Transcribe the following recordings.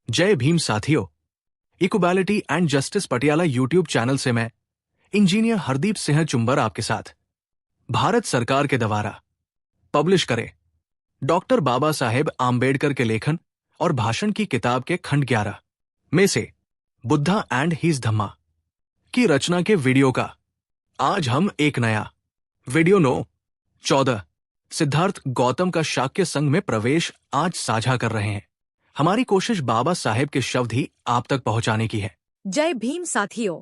जय भीम साथियों। Equality and justice Patiala YouTube channel से मैं इंजीनियर हरदीप सिंह चुंबर आपके साथ भारत सरकार के द्वारा पब्लिश करे डॉक्टर बाबा साहेब आम्बेडकर के लेखन और भाषण की किताब के खंड 11 में से बुद्धा एंड हीज धम्मा की रचना के वीडियो का आज हम एक नया वीडियो 9-14 सिद्धार्थ गौतम का शाक्य संघ में प्रवेश आज साझा कर रहे हैं। हमारी कोशिश बाबा साहेब के शब्द ही आप तक पहुंचाने की है। जय भीम साथियों।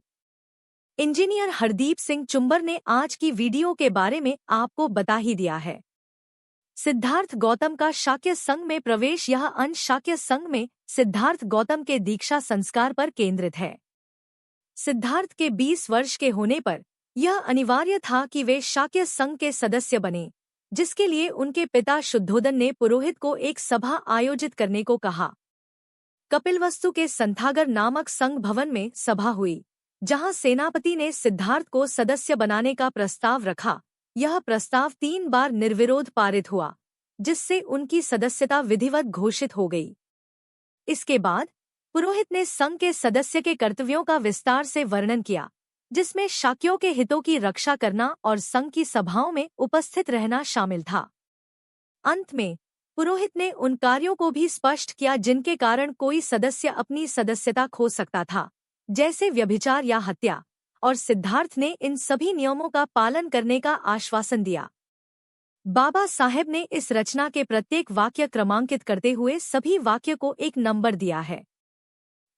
इंजीनियर हरदीप सिंह चुंबर ने आज की वीडियो के बारे में आपको बता ही दिया है। सिद्धार्थ गौतम का शाक्य संघ में प्रवेश। यह अंश शाक्य संघ में सिद्धार्थ गौतम के दीक्षा संस्कार पर केंद्रित है। सिद्धार्थ के 20 वर्ष के होने पर यह अनिवार्य था कि वे शाक्य संघ के सदस्य बने, जिसके लिए उनके पिता शुद्धोदन ने पुरोहित को एक सभा आयोजित करने को कहा। कपिलवस्तु के संथागर नामक संघ भवन में सभा हुई, जहां सेनापति ने सिद्धार्थ को सदस्य बनाने का प्रस्ताव रखा। यह प्रस्ताव 3 बार निर्विरोध पारित हुआ, जिससे उनकी सदस्यता विधिवत घोषित हो गई। इसके बाद पुरोहित ने संघ के सदस्य के कर्तव्यों का विस्तार से वर्णन किया, जिसमें शाक्यों के हितों की रक्षा करना और संघ की सभाओं में उपस्थित रहना शामिल था। अंत में पुरोहित ने उन कार्यों को भी स्पष्ट किया जिनके कारण कोई सदस्य अपनी सदस्यता खो सकता था, जैसे व्यभिचार या हत्या, और सिद्धार्थ ने इन सभी नियमों का पालन करने का आश्वासन दिया। बाबा साहेब ने इस रचना के प्रत्येक वाक्य क्रमांकित करते हुए सभी वाक्य को एक नंबर दिया है।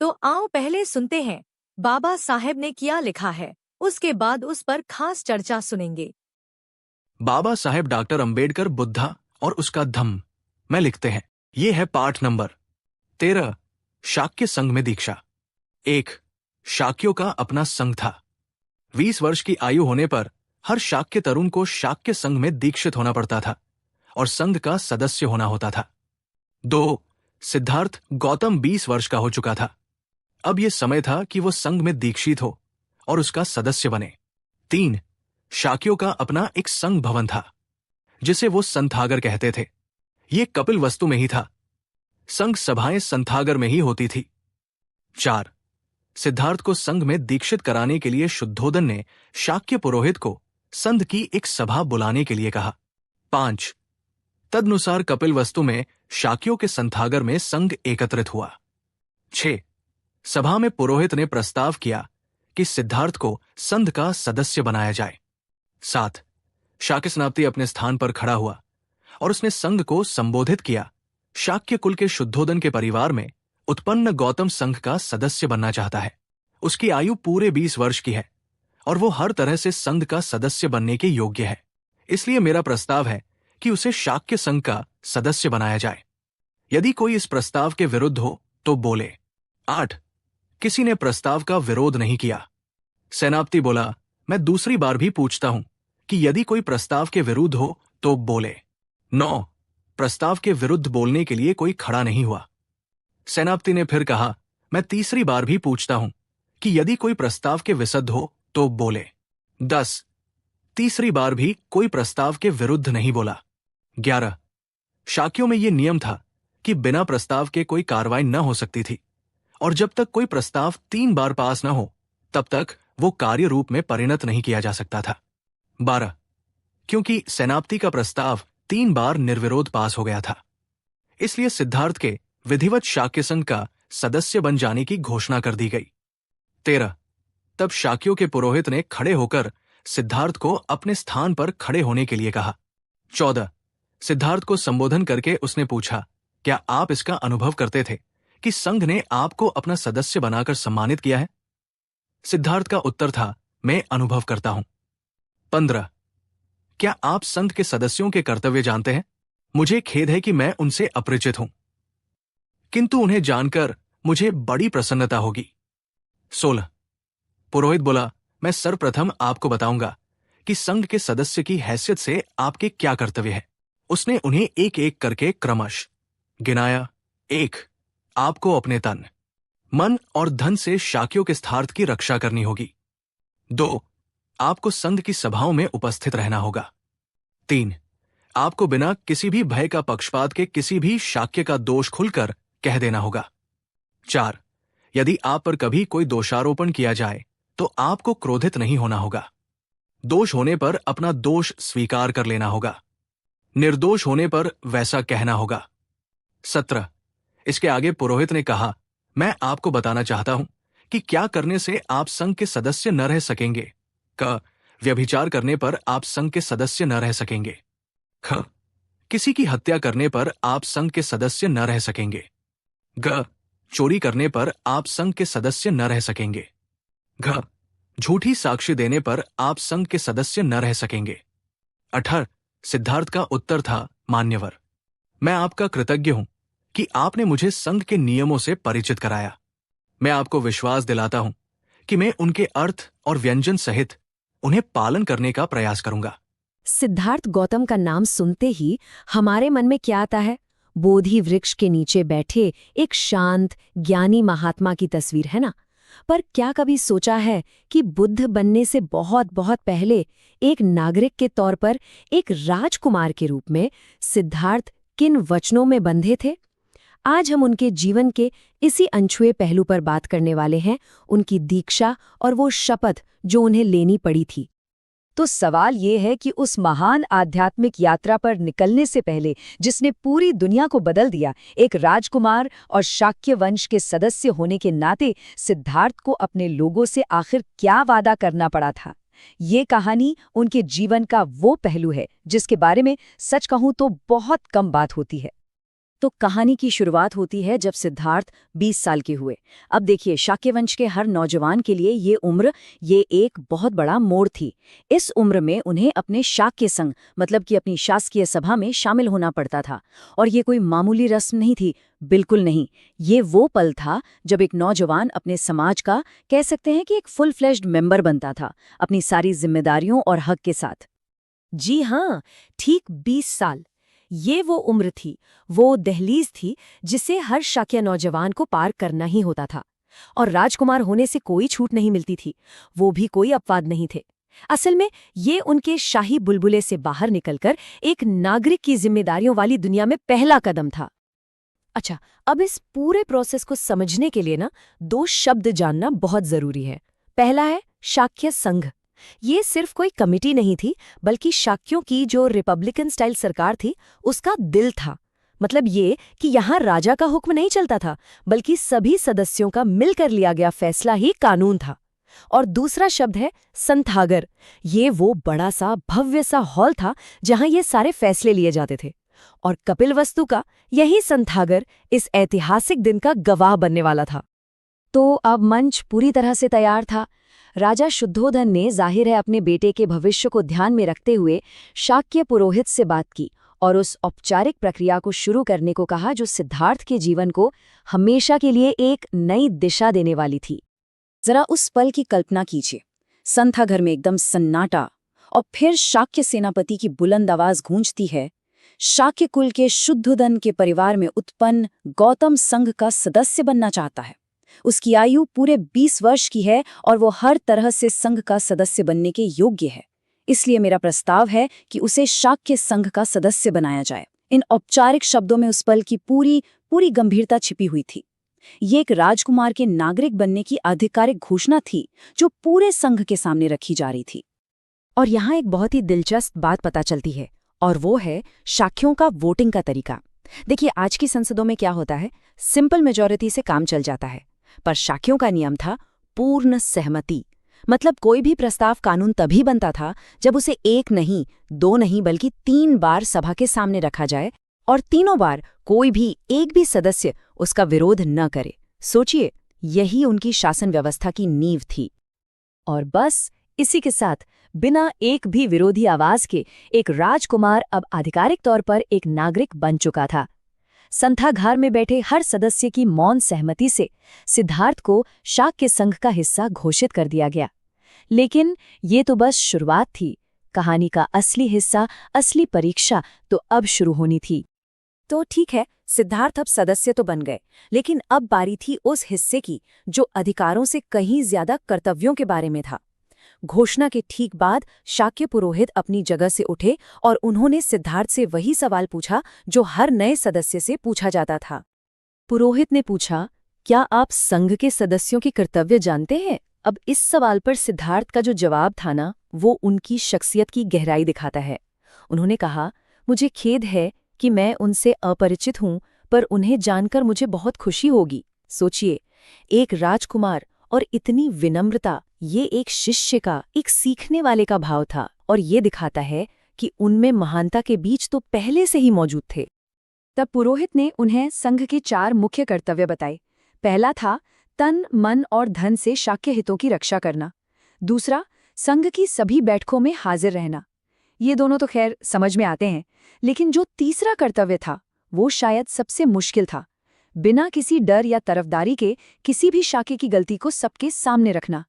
तो आओ पहले सुनते हैं बाबा साहेब ने क्या लिखा है, उसके बाद उस पर खास चर्चा सुनेंगे। बाबा साहेब डॉक्टर अंबेडकर बुद्धा और उसका धम्म में लिखते हैं। ये है पाठ नंबर 13, शाक्य संघ में दीक्षा। 1, शाक्यों का अपना संघ था। 20 वर्ष की आयु होने पर हर शाक्य तरुण को शाक्य संघ में दीक्षित होना पड़ता था और संघ का सदस्य होना होता था। 2, सिद्धार्थ गौतम 20 वर्ष का हो चुका था। अब यह समय था कि वो संघ में दीक्षित हो और उसका सदस्य बने। 3, शाक्यों का अपना एक संघ भवन था, जिसे वो संथागर कहते थे। ये कपिलवस्तु में ही था। संघ सभाएं संथागर में ही होती थी। 4, सिद्धार्थ को संघ में दीक्षित कराने के लिए शुद्धोदन ने शाक्य पुरोहित को संघ की एक सभा बुलाने के लिए कहा। 5, तदनुसार कपिलवस्तु में शाक्यों के संथागर में संघ एकत्रित हुआ। 6, सभा में पुरोहित ने प्रस्ताव किया कि सिद्धार्थ को संघ का सदस्य बनाया जाए। 7, शाक्य सेनापति अपने स्थान पर खड़ा हुआ और उसने संघ को संबोधित किया। शाक्य कुल के शुद्धोदन के परिवार में उत्पन्न गौतम संघ का सदस्य बनना चाहता है। उसकी आयु पूरे 20 वर्ष की है और वो हर तरह से संघ का सदस्य बनने के योग्य है। इसलिए मेरा प्रस्ताव है कि उसे शाक्य संघ का सदस्य बनाया जाए। यदि कोई इस प्रस्ताव के विरुद्ध हो तो बोले। 8, किसी ने प्रस्ताव का विरोध नहीं किया। सेनापति बोला, मैं दूसरी बार भी पूछता हूं कि यदि कोई प्रस्ताव के विरुद्ध हो तो बोले। 9, प्रस्ताव के विरुद्ध बोलने के लिए कोई खड़ा नहीं हुआ। सेनापति ने फिर कहा, मैं तीसरी बार भी पूछता हूं कि यदि कोई प्रस्ताव के विसद्ध हो तो बोले। 10, तीसरी बार भी कोई प्रस्ताव के विरुद्ध नहीं बोला। 11, शाक्यों में यह नियम था कि बिना प्रस्ताव के कोई कार्रवाई न हो सकती थी और जब तक कोई प्रस्ताव 3 बार पास न हो तब तक वो कार्य रूप में परिणत नहीं किया जा सकता था। 12, क्योंकि सेनापति का प्रस्ताव 3 बार निर्विरोध पास हो गया था, इसलिए सिद्धार्थ के विधिवत शाक्य संघ का सदस्य बन जाने की घोषणा कर दी गई। 13, तब शाक्यों के पुरोहित ने खड़े होकर सिद्धार्थ को अपने स्थान पर खड़े होने के लिए कहा। 14, सिद्धार्थ को संबोधन करके उसने पूछा, क्या आप इसका अनुभव करते थे कि संघ ने आपको अपना सदस्य बनाकर सम्मानित किया है? सिद्धार्थ का उत्तर था, मैं अनुभव करता हूं। 15, क्या आप संघ के सदस्यों के कर्तव्य जानते हैं? मुझे खेद है कि मैं उनसे अपरिचित हूं, किंतु उन्हें जानकर मुझे बड़ी प्रसन्नता होगी। 16, पुरोहित बोला, मैं सर्वप्रथम आपको बताऊंगा कि संघ के सदस्य की हैसियत से आपके क्या कर्तव्य है। उसने उन्हें एक एक करके क्रमश गिनाया। 1, आपको अपने तन, मन और धन से शाक्यों के स्थार्थ की रक्षा करनी होगी। 2, आपको संघ की सभाओं में उपस्थित रहना होगा। 3, आपको बिना किसी भी भय का पक्षपात के किसी भी शाक्य का दोष खुलकर कह देना होगा। 4. यदि आप पर कभी कोई दोषारोपण किया जाए तो आपको क्रोधित नहीं होना होगा। दोष होने पर अपना दोष स्वीकार कर लेना होगा। निर्दोष होने पर वैसा कहना होगा। 17. इसके आगे पुरोहित ने कहा, मैं आपको बताना चाहता हूं कि क्या करने से आप संघ के सदस्य न रह सकेंगे। क. व्यभिचार करने पर आप संघ के सदस्य न रह सकेंगे। ख. किसी की हत्या करने पर आप संघ के सदस्य न रह सकेंगे। ग. चोरी करने पर आप संघ के सदस्य न रह सकेंगे। घ. झूठी साक्ष्य देने पर आप संघ के सदस्य न रह सकेंगे। 18. सिद्धार्थ का उत्तर था, मान्यवर, मैं आपका कृतज्ञ हूं कि आपने मुझे संघ के नियमों से परिचित कराया। मैं आपको विश्वास दिलाता हूं कि मैं उनके अर्थ और व्यंजन सहित उन्हें पालन करने का प्रयास करूंगा। सिद्धार्थ गौतम का नाम सुनते ही हमारे मन में क्या आता है? बोधि वृक्ष के नीचे बैठे एक शांत ज्ञानी महात्मा की तस्वीर, है ना? पर क्या कभी सोचा है कि बुद्ध बनने से बहुत बहुत पहले एक नागरिक के तौर पर, एक राजकुमार के रूप में सिद्धार्थ किन वचनों में बंधे थे? आज हम उनके जीवन के इसी अनछुए पहलू पर बात करने वाले हैं, उनकी दीक्षा और वो शपथ जो उन्हें लेनी पड़ी थी। तो सवाल ये है कि उस महान आध्यात्मिक यात्रा पर निकलने से पहले, जिसने पूरी दुनिया को बदल दिया, एक राजकुमार और शाक्य वंश के सदस्य होने के नाते सिद्धार्थ को अपने लोगों से आखिर क्या वादा करना पड़ा था? ये कहानी उनके जीवन का वो पहलू है जिसके बारे में सच कहूं तो बहुत कम बात होती है। तो कहानी की शुरुआत होती है जब सिद्धार्थ 20 साल के हुए। अब देखिए, शाक्य वंश के हर नौजवान के लिए ये एक बहुत बड़ा मोड़ थी। इस उम्र में उन्हें अपने शाक्य संघ, मतलब कि अपनी शासकीय सभा में शामिल होना पड़ता था। और ये कोई मामूली रस्म नहीं थी, बिल्कुल नहीं। ये वो पल था जब एक नौजवान अपने समाज का, कह सकते हैं कि एक फुल फ्लेश्ड मेंबर बनता था, अपनी सारी जिम्मेदारियों और हक के साथ। जी हाँ, ठीक 20 साल। ये वो उम्र थी, वो दहलीज थी जिसे हर शाक्य नौजवान को पार करना ही होता था। और राजकुमार होने से कोई छूट नहीं मिलती थी, वो भी कोई अपवाद नहीं थे। असल में ये उनके शाही बुलबुले से बाहर निकलकर एक नागरिक की जिम्मेदारियों वाली दुनिया में पहला कदम था। अच्छा, अब इस पूरे प्रोसेस को समझने के लिए 2 शब्द जानना बहुत जरूरी है। पहला है शाक्य संघ। ये सिर्फ कोई कमिटी नहीं थी, बल्कि शाक्यों की जो रिपब्लिकन स्टाइल सरकार थी, उसका दिल था। मतलब ये कि यहाँ राजा का हुक्म नहीं चलता था, बल्कि सभी सदस्यों का मिलकर लिया गया फैसला ही कानून था। और दूसरा शब्द है संथागर। ये वो बड़ा सा भव्य सा हॉल था जहाँ ये सारे फैसले लिए जाते थे। और कपिलवस्तु का यही संथागर इस ऐतिहासिक दिन का गवाह बनने वाला था। तो अब मंच पूरी तरह से तैयार था। राजा शुद्धोधन ने जाहिर है अपने बेटे के भविष्य को ध्यान में रखते हुए शाक्य पुरोहित से बात की और उस औपचारिक प्रक्रिया को शुरू करने को कहा जो सिद्धार्थ के जीवन को हमेशा के लिए एक नई दिशा देने वाली थी। जरा उस पल की कल्पना कीजिए। संथाघर में एकदम सन्नाटा, और फिर शाक्य सेनापति की बुलंद आवाज गूंजती है, शाक्य कुल के शुद्धोधन के परिवार में उत्पन्न गौतम संघ का सदस्य बनना चाहता है। उसकी आयु पूरे 20 वर्ष की है और वो हर तरह से संघ का सदस्य बनने के योग्य है। इसलिए मेरा प्रस्ताव है कि उसे शाक्य संघ का सदस्य बनाया जाए। इन औपचारिक शब्दों में उस पल की पूरी गंभीरता छिपी हुई थी। ये एक राजकुमार के नागरिक बनने की आधिकारिक घोषणा थी जो पूरे संघ के सामने रखी जा रही थी। और यहाँ एक बहुत ही दिलचस्प बात पता चलती है, और वो है शाक्यों का वोटिंग का तरीका। देखिए, आज की संसदों में क्या होता है, सिंपल मेजॉरिटी से काम चल जाता है, पर शाक्यों का नियम था पूर्ण सहमति। मतलब कोई भी प्रस्ताव कानून तभी बनता था जब उसे 1 नहीं, 2 नहीं, बल्कि 3 बार सभा के सामने रखा जाए, और तीनों बार कोई भी एक भी सदस्य उसका विरोध न करे। सोचिए, यही उनकी शासन व्यवस्था की नींव थी। और बस इसी के साथ, बिना एक भी विरोधी आवाज के, एक राजकुमार अब आधिकारिक तौर पर एक नागरिक बन चुका था। संथागार में बैठे हर सदस्य की मौन सहमति से सिद्धार्थ को शाक्य संघ का हिस्सा घोषित कर दिया गया। लेकिन ये तो बस शुरुआत थी। कहानी का असली हिस्सा, असली परीक्षा तो अब शुरू होनी थी। तो ठीक है, सिद्धार्थ अब सदस्य तो बन गए, लेकिन अब बारी थी उस हिस्से की जो अधिकारों से कहीं ज्यादा कर्तव्यों के बारे में था। घोषणा के ठीक बाद शाक्य पुरोहित अपनी जगह से उठे और उन्होंने सिद्धार्थ से वही सवाल पूछा जो हर नए सदस्य से पूछा जाता था। पुरोहित ने पूछा, क्या आप संघ के सदस्यों के कर्तव्य जानते हैं? अब इस सवाल पर सिद्धार्थ का जो जवाब था ना, वो उनकी शख्सियत की गहराई दिखाता है। उन्होंने कहा, मुझे खेद है कि मैं उनसे अपरिचित हूं, पर उन्हें जानकर मुझे बहुत खुशी होगी। सोचिए, एक राजकुमार और इतनी विनम्रता, ये एक शिष्य का, एक सीखने वाले का भाव था, और ये दिखाता है कि उनमें महानता के बीज तो पहले से ही मौजूद थे। तब पुरोहित ने उन्हें संघ के 4 मुख्य कर्तव्य बताए। पहला था तन, मन और धन से शाक्य हितों की रक्षा करना। दूसरा, संघ की सभी बैठकों में हाजिर रहना। ये दोनों तो खैर समझ में आते हैं, लेकिन जो तीसरा कर्तव्य था वो शायद सबसे मुश्किल था। बिना किसी डर या तरफदारी के किसी भी शाक्य की गलती को सबके सामने रखना।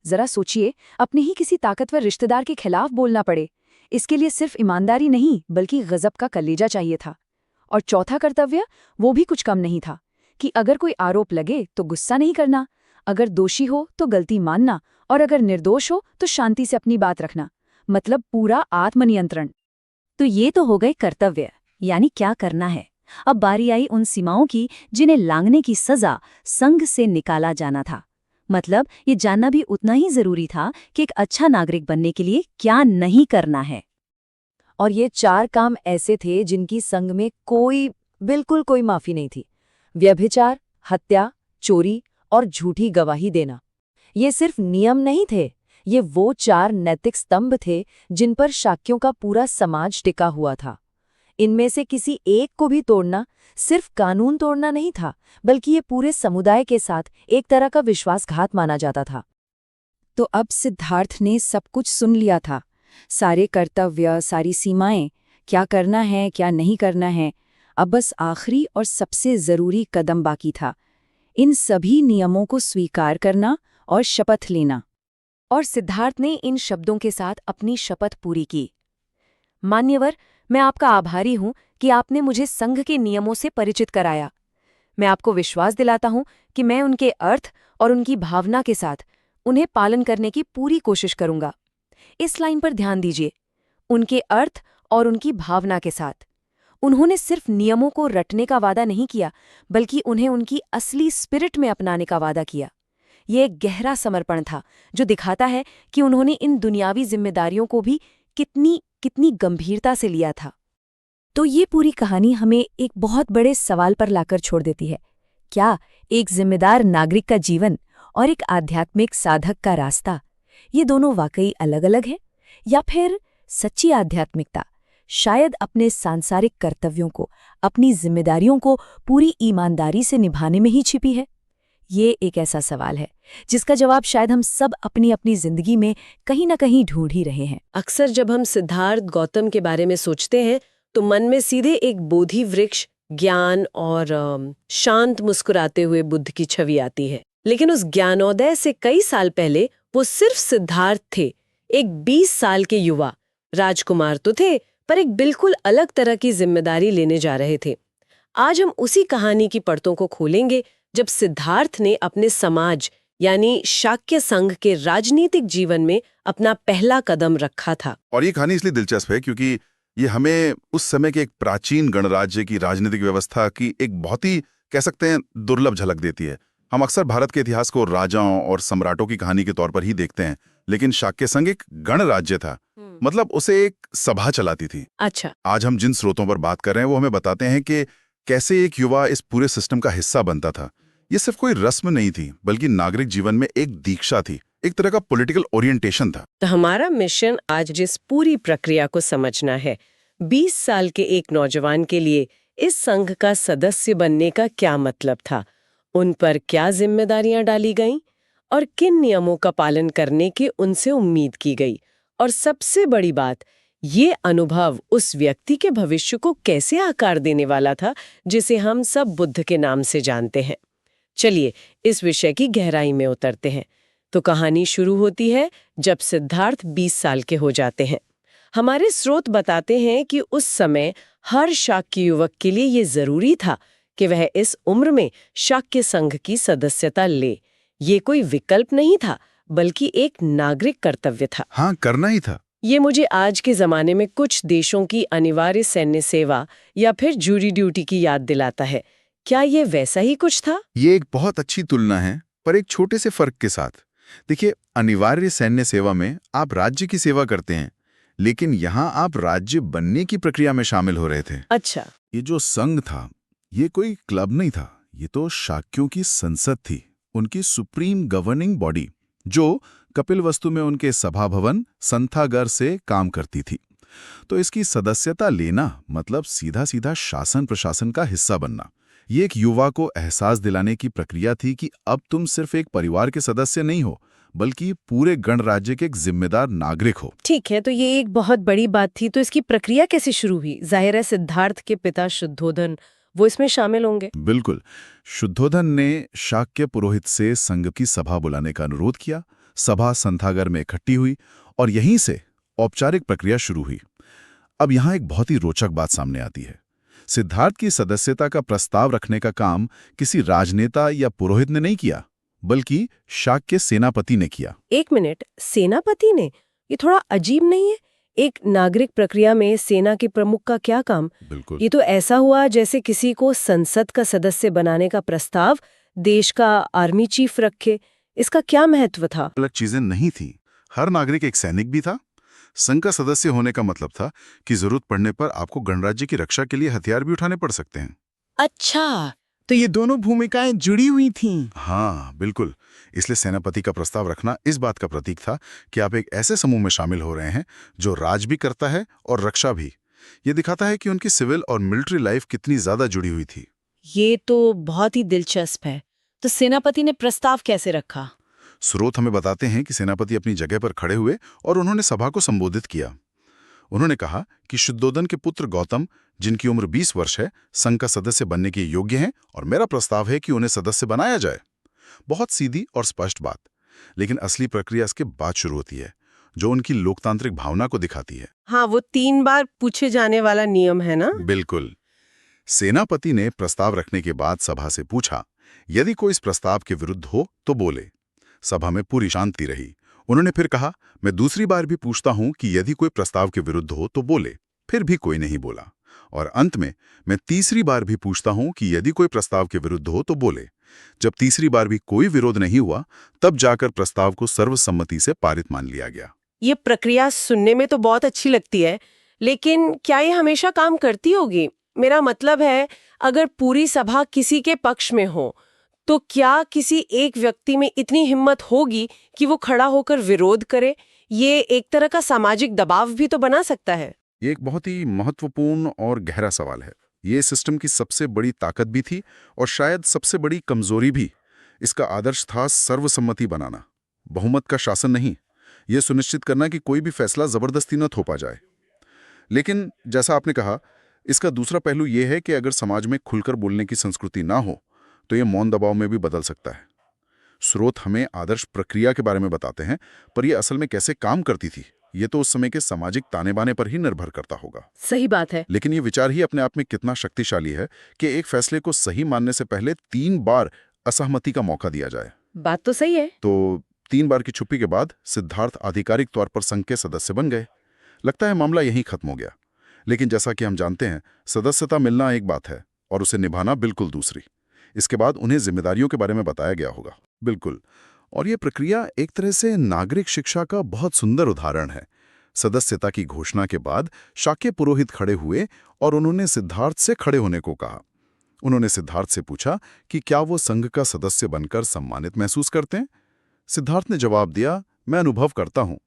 जरा सोचिए, अपने ही किसी ताकतवर रिश्तेदार के खिलाफ बोलना पड़े। इसके लिए सिर्फ ईमानदारी नहीं, बल्कि गजब का कलेजा चाहिए था। और चौथा कर्तव्य, वो भी कुछ कम नहीं था कि अगर कोई आरोप लगे तो गुस्सा नहीं करना, अगर दोषी हो तो गलती मानना, और अगर निर्दोष हो तो शांति से अपनी बात रखना। मतलब पूरा आत्मनियंत्रण। तो ये तो हो गए कर्तव्य, यानी क्या करना है। अब बारी आई उन सीमाओं की जिन्हें लांघने की सजा संघ से निकाला जाना था। मतलब ये जानना भी उतना ही जरूरी था कि एक अच्छा नागरिक बनने के लिए क्या नहीं करना है। और ये 4 काम ऐसे थे जिनकी संघ में बिल्कुल कोई माफी नहीं थी। व्यभिचार, हत्या, चोरी और झूठी गवाही देना। ये सिर्फ नियम नहीं थे, ये वो 4 नैतिक स्तंभ थे जिन पर शाक्यों का पूरा समाज टिका हुआ था। इनमें से किसी एक को भी तोड़ना सिर्फ कानून तोड़ना नहीं था, बल्कि ये पूरे समुदाय के साथ एक तरह का विश्वासघात माना जाता था। तो अब सिद्धार्थ ने सब कुछ सुन लिया था, सारे कर्तव्य, सारी सीमाएं, क्या करना है क्या नहीं करना है। अब बस आखिरी और सबसे जरूरी कदम बाकी था, इन सभी नियमों को स्वीकार करना और शपथ लेना। और सिद्धार्थ ने इन शब्दों के साथ अपनी शपथ पूरी की। मान्यवर, मैं आपका आभारी हूं कि आपने मुझे संघ के नियमों से परिचित कराया। मैं आपको विश्वास दिलाता हूं कि मैं उनके अर्थ और उनकी भावना के साथ उन्हें पालन करने की पूरी कोशिश करूंगा। इस लाइन पर ध्यान दीजिए, उनके अर्थ और उनकी भावना के साथ। उन्होंने सिर्फ नियमों को रटने का वादा नहीं किया, बल्कि उन्हें उनकी असली स्पिरिट में अपनाने का वादा किया। ये एक गहरा समर्पण था जो दिखाता है कि उन्होंने इन दुनियावी जिम्मेदारियों को भी कितनी गंभीरता से लिया था। तो ये पूरी कहानी हमें एक बहुत बड़े सवाल पर लाकर छोड़ देती है। क्या एक जिम्मेदार नागरिक का जीवन और एक आध्यात्मिक साधक का रास्ता, ये दोनों वाकई अलग अलग हैं? या फिर सच्ची आध्यात्मिकता शायद अपने सांसारिक कर्तव्यों को, अपनी जिम्मेदारियों को पूरी ईमानदारी से निभाने में ही छिपी है? ये एक ऐसा सवाल है जिसका जवाब शायद हम सब अपनी अपनी जिंदगी में कहीं ना कहीं ढूंढ ही रहे हैं। अक्सर जब हम सिद्धार्थ गौतम के बारे में सोचते हैं तो मन में सीधे एक बोधि वृक्ष, ज्ञान और शांत मुस्कुराते हुए बुद्ध की छवि आती है। लेकिन उस ज्ञानोदय से कई साल पहले वो सिर्फ सिद्धार्थ थे, एक 20 साल के युवा राजकुमार तो थे, पर एक बिल्कुल अलग तरह की जिम्मेदारी लेने जा रहे थे। आज हम उसी कहानी की परतों को खोलेंगे जब सिद्धार्थ ने अपने समाज यानी शाक्य संघ के राजनीतिक जीवन में अपना पहला कदम रखा था। और ये कहानी इसलिए दिलचस्प है क्योंकि ये हमें उस समय के एक प्राचीन गणराज्य की राजनीतिक व्यवस्था की एक बहुत ही, कह सकते हैं, दुर्लभ झलक देती है। हम अक्सर भारत के इतिहास को राजाओं और सम्राटों की कहानी के तौर पर ही देखते हैं, लेकिन शाक्य संघ एक गणराज्य था, मतलब उसे एक सभा चलाती थी। अच्छा, आज हम जिन स्रोतों पर बात कर रहे हैं वो हमें बताते हैं कि कैसे एक युवा इस पूरे सिस्टम का हिस्सा बनता था। ये सिर्फ कोई रस्म नहीं थी, बल्कि नागरिक जीवन में एक दीक्षा थी, एक तरह का पॉलिटिकल ओरिएंटेशन था। तो हमारा मिशन आज जिस पूरी प्रक्रिया को समझना है, 20 साल के एक नौजवान के लिए इस संघ का सदस्य बनने का क्या मतलब था, उन पर क्या जिम्मेदारियां डाली गईं और किन नियमों का पालन करने की उनसे उम्मीद की गई, और सबसे बड़ी बात, ये अनुभव उस व्यक्ति के भविष्य को कैसे आकार देने वाला था जिसे हम सब बुद्ध के नाम से जानते हैं। चलिए इस विषय की गहराई में उतरते हैं। तो कहानी शुरू होती है जब सिद्धार्थ 20 साल के हो जाते हैं। हमारे स्रोत बताते हैं कि उस समय हर शाक्य युवक के लिए ये जरूरी था कि वह इस उम्र में शाक्य संघ की सदस्यता ले। ये कोई विकल्प नहीं था, बल्कि एक नागरिक कर्तव्य था। हाँ, करना ही था। ये मुझे आज के जमाने में कुछ देशों की अनिवार्य सैन्य सेवा या फिर जूरी ड्यूटी की याद दिलाता है। क्या ये वैसा ही कुछ था? ये एक बहुत अच्छी तुलना है, पर एक छोटे से फर्क के साथ। देखिए, अनिवार्य सैन्य सेवा में आप राज्य की सेवा करते हैं, लेकिन यहाँ आप राज्य बनने की प्रक्रिया में शामिल हो रहे थे। अच्छा। ये जो संघ था, ये कोई क्लब नहीं था, ये तो शाक्यों की संसद थी, उनकी सुप्रीम गवर्निंग बॉडी, जो कपिलवस्तु में उनके सभा भवन संथागर से काम करती थी। तो इसकी सदस्यता लेना मतलब सीधा सीधा शासन प्रशासन का हिस्सा बनना। ये एक युवा को एहसास दिलाने की प्रक्रिया थी कि अब तुम सिर्फ एक परिवार के सदस्य नहीं हो, बल्कि पूरे गणराज्य के एक जिम्मेदार नागरिक हो। ठीक है, तो ये एक बहुत बड़ी बात थी। तो इसकी प्रक्रिया कैसे शुरू हुई? जाहिर है सिद्धार्थ के पिता शुद्धोधन वो इसमें शामिल होंगे। बिल्कुल। शुद्धोधन ने शाक्य पुरोहित से संघ की सभा बुलाने का अनुरोध किया। सभा संथागर में इकट्ठी हुई और यहीं से औपचारिक प्रक्रिया शुरू हुई। अब यहाँ एक बहुत ही रोचक बात सामने आती है। सिद्धार्थ की सदस्यता का प्रस्ताव रखने का काम किसी राजनेता या पुरोहित ने नहीं किया, बल्कि शाक्य सेनापति ने किया। एक मिनट, सेनापति ने? ये थोड़ा अजीब नहीं है? एक नागरिक प्रक्रिया में सेना के प्रमुख का क्या काम? बिल्कुल। ये तो ऐसा हुआ जैसे किसी को संसद का सदस्य बनाने का प्रस्ताव देश का आर्मी चीफ रखे। इसका क्या महत्व था? अलग चीजें नहीं थी। हर नागरिक एक सैनिक भी था। संघ का सदस्य होने का मतलब था कि जरूरत पड़ने पर आपको गणराज्य की रक्षा के लिए हथियार भी उठाने पड़ सकते हैं। अच्छा, तो ये दोनों भूमिकाएं जुड़ी हुई थीं। हाँ, बिल्कुल। इसलिए सेनापति का प्रस्ताव रखना इस बात का प्रतीक था कि आप एक ऐसे समूह में शामिल हो रहे हैं जो राज भी करता है और रक्षा भी। ये दिखाता है कि उनकी सिविल और मिलिट्री लाइफ कितनी ज्यादा जुड़ी हुई थी। ये तो बहुत ही दिलचस्प है। तो सेनापति ने प्रस्ताव कैसे रखा? स्रोत हमें बताते हैं कि सेनापति अपनी जगह पर खड़े हुए और उन्होंने सभा को संबोधित किया। उन्होंने कहा कि शुद्धोधन के पुत्र गौतम, जिनकी उम्र 20 वर्ष है, संघ का सदस्य बनने के योग्य हैं और मेरा प्रस्ताव है कि उन्हें सदस्य बनाया जाए। बहुत सीधी और स्पष्ट बात। लेकिन असली प्रक्रिया इसके बाद शुरू होती है, जो उनकी लोकतांत्रिक भावना को दिखाती है। हाँ, वो 3 बार पूछे जाने वाला नियम है ना? बिल्कुल। सेनापति ने प्रस्ताव रखने के बाद सभा से पूछा, यदि कोई इस प्रस्ताव के विरुद्ध हो तो बोले। सभा में पूरी शांति रही। उन्होंने फिर कहा, मैं दूसरी बार भी पूछता हूं कि यदि कोई प्रस्ताव के विरुद्ध हो तो बोले। फिर भी कोई नहीं बोला। और अंत में मैं तीसरी बार भी पूछता हूं कि यदि कोई प्रस्ताव के विरुद्ध हो तो बोले। जब तीसरी बार भी कोई विरोध नहीं हुआ, तब जाकर प्रस्ताव को सर्वसम्मति से पारित मान लिया गया। ये प्रक्रिया सुनने में तो बहुत अच्छी लगती है, लेकिन क्या ये हमेशा काम करती होगी? मेरा मतलब है, अगर पूरी सभा किसी के पक्ष में हो, तो क्या किसी एक व्यक्ति में इतनी हिम्मत होगी कि वो खड़ा होकर विरोध करे? ये एक तरह का सामाजिक दबाव भी तो बना सकता है। ये एक बहुत ही महत्वपूर्ण और गहरा सवाल है। ये सिस्टम की सबसे बड़ी ताकत भी थी और शायद सबसे बड़ी कमजोरी भी। इसका आदर्श था सर्वसम्मति बनाना, बहुमत का शासन नहीं। ये सुनिश्चित करना कि कोई भी फैसला जबरदस्ती न थोपा जाए। लेकिन जैसा आपने कहा, इसका दूसरा पहलू ये है कि अगर समाज में खुलकर बोलने की संस्कृति ना हो तो ये मौन दबाव में भी बदल सकता है। स्रोत हमें आदर्श प्रक्रिया के बारे में बताते हैं, पर यह असल में कैसे काम करती थी, ये तो उस समय के सामाजिक ताने बाने पर ही निर्भर करता होगा। सही बात है। लेकिन ये विचार ही अपने आप में कितना शक्तिशाली है कि एक फैसले को सही मानने से पहले 3 बार असहमति का मौका दिया जाए। बात तो सही है। तो 3 बार की छुप्पी के बाद सिद्धार्थ आधिकारिक तौर पर संघ के सदस्य बन गए। लगता है मामला यहीं खत्म हो गया। लेकिन जैसा कि हम जानते हैं, सदस्यता मिलना एक बात है और उसे निभाना बिल्कुल दूसरी। इसके बाद उन्हें जिम्मेदारियों के बारे में बताया गया होगा। बिल्कुल। और ये प्रक्रिया एक तरह से नागरिक शिक्षा का बहुत सुंदर उदाहरण है। सदस्यता की घोषणा के बाद शाक्य पुरोहित खड़े हुए और उन्होंने सिद्धार्थ से खड़े होने को कहा। उन्होंने सिद्धार्थ से पूछा कि क्या वो संघ का सदस्य बनकर सम्मानित महसूस करते हैं। सिद्धार्थ ने जवाब दिया, मैं अनुभव करता हूं।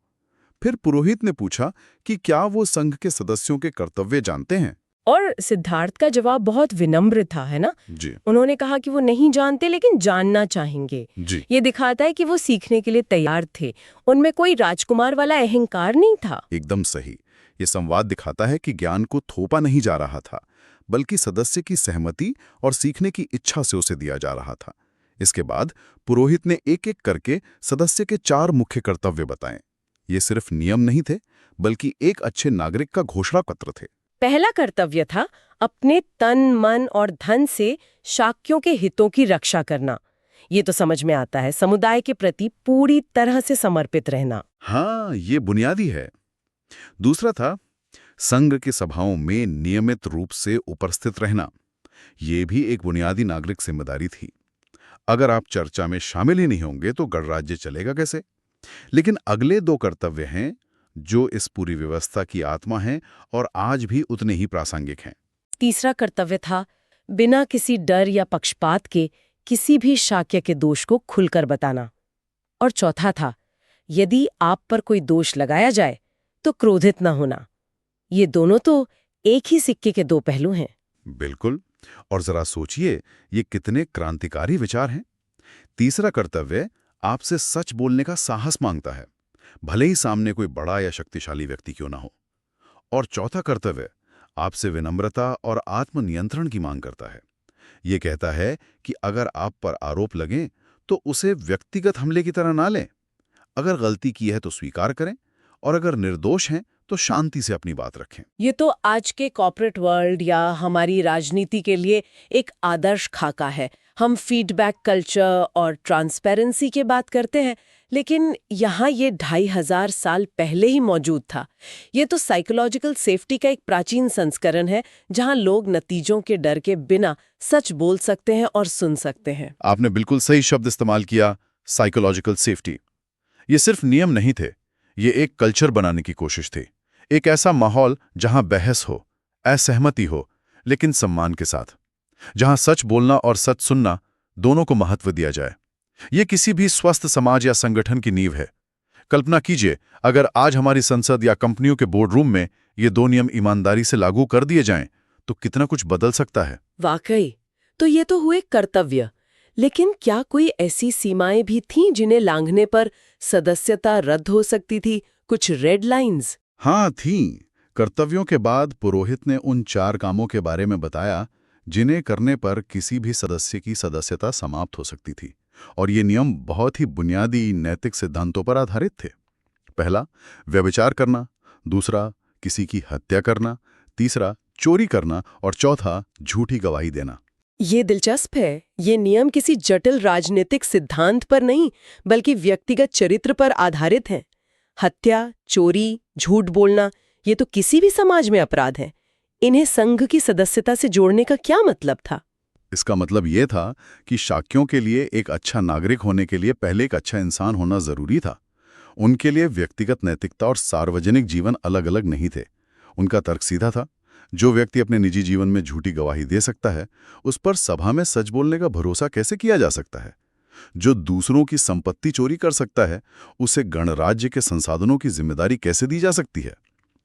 फिर पुरोहित ने पूछा कि क्या वो संघ के सदस्यों के कर्तव्य जानते हैं। और सिद्धार्थ का जवाब बहुत विनम्र था, है ना? जी। उन्होंने कहा कि वो नहीं जानते लेकिन जानना चाहेंगे। जी। ये दिखाता है कि वो सीखने के लिए तैयार थे। उनमें कोई राजकुमार वाला अहंकार नहीं था। एकदम सही। ये संवाद दिखाता है कि ज्ञान को थोपा नहीं जा रहा था, बल्कि सदस्य की सहमति और सीखने की इच्छा से उसे दिया जा रहा था। इसके बाद पुरोहित ने एक एक करके सदस्य के 4 मुख्य कर्तव्य बताए। ये सिर्फ नियम नहीं थे, बल्कि एक अच्छे नागरिक का घोषणा पत्र थे। पहला कर्तव्य था अपने तन, मन और धन से शाक्यों के हितों की रक्षा करना। ये तो समझ में आता है, समुदाय के प्रति पूरी तरह से समर्पित रहना। हाँ, ये बुनियादी है। दूसरा था संघ की सभाओं में नियमित रूप से उपस्थित रहना। ये भी एक बुनियादी नागरिक जिम्मेदारी थी। अगर आप चर्चा में शामिल ही नहीं होंगे तो गणराज्य चलेगा कैसे? लेकिन अगले 2 कर्तव्य हैं जो इस पूरी व्यवस्था की आत्मा हैं और आज भी उतने ही प्रासंगिक हैं। तीसरा कर्तव्य था बिना किसी डर या पक्षपात के किसी भी शाक्य के दोष को खुलकर बताना। और चौथा था यदि आप पर कोई दोष लगाया जाए तो क्रोधित न होना। ये दोनों तो एक ही सिक्के के 2 पहलू हैं। बिल्कुल। और जरा सोचिए, ये कितने क्रांतिकारी विचार हैं। तीसरा कर्तव्य आपसे सच बोलने का साहस मांगता है, भले ही सामने कोई बड़ा या शक्तिशाली व्यक्ति क्यों ना हो। और चौथा कर्तव्य आपसे विनम्रता और आत्मनियंत्रण की मांग करता है। ये कहता है कि अगर आप पर आरोप लगें तो उसे व्यक्तिगत हमले की तरह ना लें। अगर गलती की है तो स्वीकार करें, और अगर निर्दोष हैं तो शांति से अपनी बात रखें। ये तो आज के कॉर्पोरेट वर्ल्ड या हमारी राजनीति के लिए एक आदर्श खाका है। हम फीडबैक कल्चर और ट्रांसपेरेंसी की बात करते हैं, लेकिन यहाँ ये 2500 साल पहले ही मौजूद था। ये तो साइकोलॉजिकल सेफ्टी का एक प्राचीन संस्करण है, जहाँ लोग नतीजों के डर के बिना सच बोल सकते हैं और सुन सकते हैं। आपने बिल्कुल सही शब्द इस्तेमाल किया, साइकोलॉजिकल सेफ्टी। ये सिर्फ नियम नहीं थे, ये एक कल्चर बनाने की कोशिश थी। एक ऐसा माहौल जहां बहस हो, असहमति हो, लेकिन सम्मान के साथ, जहां सच बोलना और सच सुनना दोनों को महत्व दिया जाए। ये किसी भी स्वस्थ समाज या संगठन की नींव है। कल्पना कीजिए, अगर आज हमारी संसद या कंपनियों के बोर्ड रूम में ये 2 नियम ईमानदारी से लागू कर दिए जाएं, तो कितना कुछ बदल सकता है। वाकई, तो ये तो हुए कर्तव्य, लेकिन क्या कोई ऐसी सीमाएं भी थीं जिन्हें लांघने पर सदस्यता रद्द हो सकती थी? कुछ रेड लाइंस? हाँ, थीं। कर्तव्यों के बाद पुरोहित ने उन 4 कामों के बारे में बताया जिन्हें करने पर किसी भी सदस्य की सदस्यता समाप्त हो सकती थी। और ये नियम बहुत ही बुनियादी नैतिक सिद्धांतों पर आधारित थे। पहला, व्यभिचार करना। दूसरा, किसी की हत्या करना। तीसरा, चोरी करना। और चौथा, झूठी गवाही देना। ये दिलचस्प है। ये नियम किसी जटिल राजनीतिक सिद्धांत पर नहीं, बल्कि व्यक्तिगत चरित्र पर आधारित हैं। हत्या, चोरी, झूठ बोलना, ये तो किसी भी समाज में अपराध है। इन्हें संघ की सदस्यता से जोड़ने का क्या मतलब था? इसका मतलब ये था कि शाक्यों के लिए एक अच्छा नागरिक होने के लिए पहले एक अच्छा इंसान होना जरूरी था। उनके लिए व्यक्तिगत नैतिकता और सार्वजनिक जीवन अलग अलग नहीं थे। उनका तर्क सीधा था, जो व्यक्ति अपने निजी जीवन में झूठी गवाही दे सकता है, उस पर सभा में सच बोलने का भरोसा कैसे किया जा सकता है? जो दूसरों की संपत्ति चोरी कर सकता है, उसे गणराज्य के संसाधनों की जिम्मेदारी कैसे दी जा सकती है?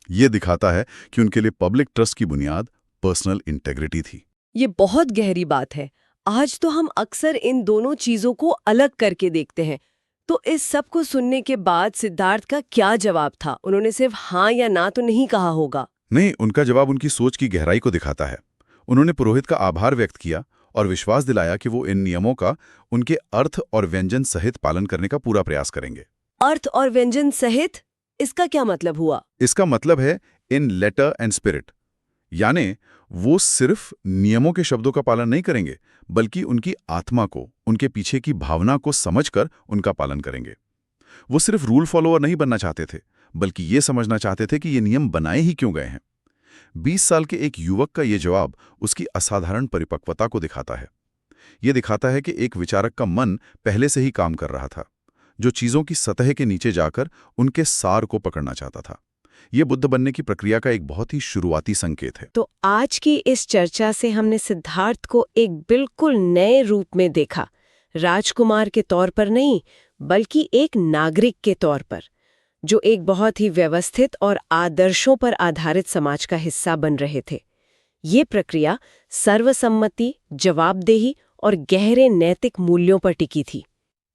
ये दिखाता है कि उनके लिए पब्लिक ट्रस्ट की बुनियाद पर्सनल इंटेग्रिटी थी। ये बहुत गहरी बात है। आज तो हम अक्सर इन दोनों चीजों को अलग करके देखते हैं। तो इस सब को सुनने के बाद सिद्धार्थ का क्या जवाब था? उन्होंने सिर्फ हाँ या ना तो नहीं कहा होगा। नहीं, उनका जवाब उनकी सोच की गहराई को दिखाता है। उन्होंने पुरोहित का आभार व्यक्त किया और विश्वास दिलाया कि वो इन नियमों का उनके अर्थ और व्यंजन सहित पालन करने का पूरा प्रयास करेंगे। अर्थ और व्यंजन सहित? इसका क्या मतलब हुआ? इसका मतलब है इन लेटर एंड स्पिरिट, यानी वो सिर्फ नियमों के शब्दों का पालन नहीं करेंगे, बल्कि उनकी आत्मा को, उनके पीछे की भावना को समझकर उनका पालन करेंगे। वो सिर्फ रूल फॉलोअर नहीं बनना चाहते थे, बल्कि ये समझना चाहते थे कि ये नियम बनाए ही क्यों गए हैं। 20 साल के एक युवक का ये जवाब उसकी असाधारण परिपक्वता को दिखाता है। ये दिखाता है कि एक विचारक का मन पहले से ही काम कर रहा था, जो चीजों की सतह के नीचे जाकर उनके सार को पकड़ना चाहता था। ये बुद्ध बनने की प्रक्रिया का एक बहुत ही शुरुआती संकेत है। तो आज की इस चर्चा से हमने सिद्धार्थ को एक बिल्कुल नए रूप में देखा, राजकुमार के तौर पर नहीं, बल्कि एक नागरिक के तौर पर, जो एक बहुत ही व्यवस्थित और आदर्शों पर आधारित समाज का हिस्सा बन रहे थे। ये प्रक्रिया सर्वसम्मति, जवाबदेही और गहरे नैतिक मूल्यों पर टिकी थी।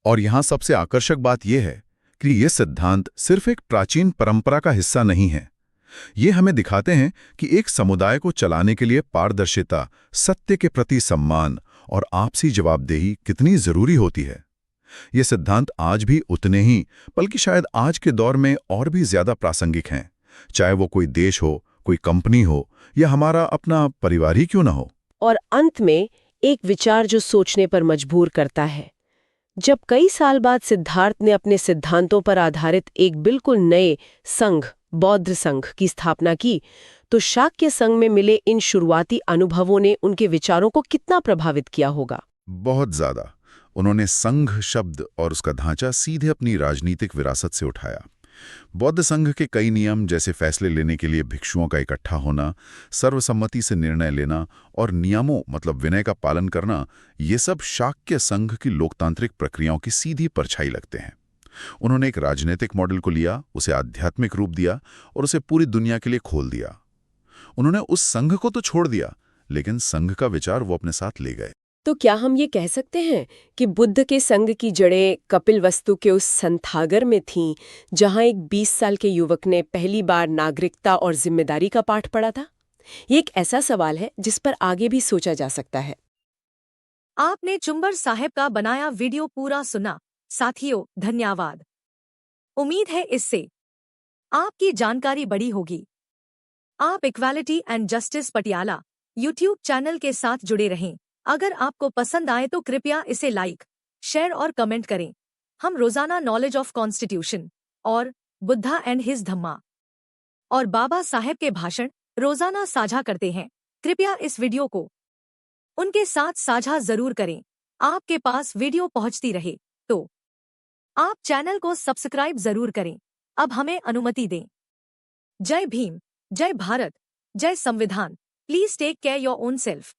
और यहाँ सबसे आकर्षक बात यह है कि ये सिद्धांत सिर्फ एक प्राचीन परंपरा का हिस्सा नहीं है। ये हमें दिखाते हैं कि एक समुदाय को चलाने के लिए पारदर्शिता, सत्य के प्रति सम्मान और आपसी जवाबदेही कितनी जरूरी होती है। ये सिद्धांत आज भी उतने ही, बल्कि शायद आज के दौर में और भी ज्यादा प्रासंगिक हैं, चाहे वो कोई देश हो, कोई कंपनी हो या हमारा अपना परिवार ही क्यों ना हो। और अंत में एक विचार जो सोचने पर मजबूर करता है। जब कई साल बाद सिद्धार्थ ने अपने सिद्धांतों पर आधारित एक बिल्कुल नए संघ, बौद्ध संघ की स्थापना की, तो शाक्य संघ में मिले इन शुरुआती अनुभवों ने उनके विचारों को कितना प्रभावित किया होगा? बहुत ज्यादा। उन्होंने संघ शब्द और उसका ढांचा सीधे अपनी राजनीतिक विरासत से उठाया। बौद्ध संघ के कई नियम, जैसे फैसले लेने के लिए भिक्षुओं का इकट्ठा होना, सर्वसम्मति से निर्णय लेना और नियमों मतलब विनय का पालन करना, ये सब शाक्य संघ की लोकतांत्रिक प्रक्रियाओं की सीधी परछाई लगते हैं। उन्होंने एक राजनीतिक मॉडल को लिया, उसे आध्यात्मिक रूप दिया और उसे पूरी दुनिया के लिए खोल दिया। उन्होंने उस संघ को तो छोड़ दिया, लेकिन संघ का विचार वो अपने साथ ले गए। तो क्या हम ये कह सकते हैं कि बुद्ध के संघ की जड़ें कपिलवस्तु के उस संथागर में थीं, जहां एक 20 साल के युवक ने पहली बार नागरिकता और जिम्मेदारी का पाठ पढ़ा था? ये एक ऐसा सवाल है जिस पर आगे भी सोचा जा सकता है। आपने चुंबर साहब का बनाया वीडियो पूरा सुना। साथियों, धन्यवाद। उम्मीद है इससे आपकी जानकारी बढ़ी होगी। आप equality and justice Patiala YouTube channel के साथ जुड़े रहें। अगर आपको पसंद आए तो कृपया इसे लाइक, शेयर और कमेंट करें। हम रोजाना नॉलेज ऑफ कॉन्स्टिट्यूशन और बुद्धा एंड हिज धम्मा और बाबा साहेब के भाषण रोजाना साझा करते हैं। कृपया इस वीडियो को उनके साथ साझा जरूर करें। आपके पास वीडियो पहुंचती रहे तो आप चैनल को सब्सक्राइब जरूर करें। अब हमें अनुमति दें। जय भीम, जय भारत, जय संविधान। Please take care your own self.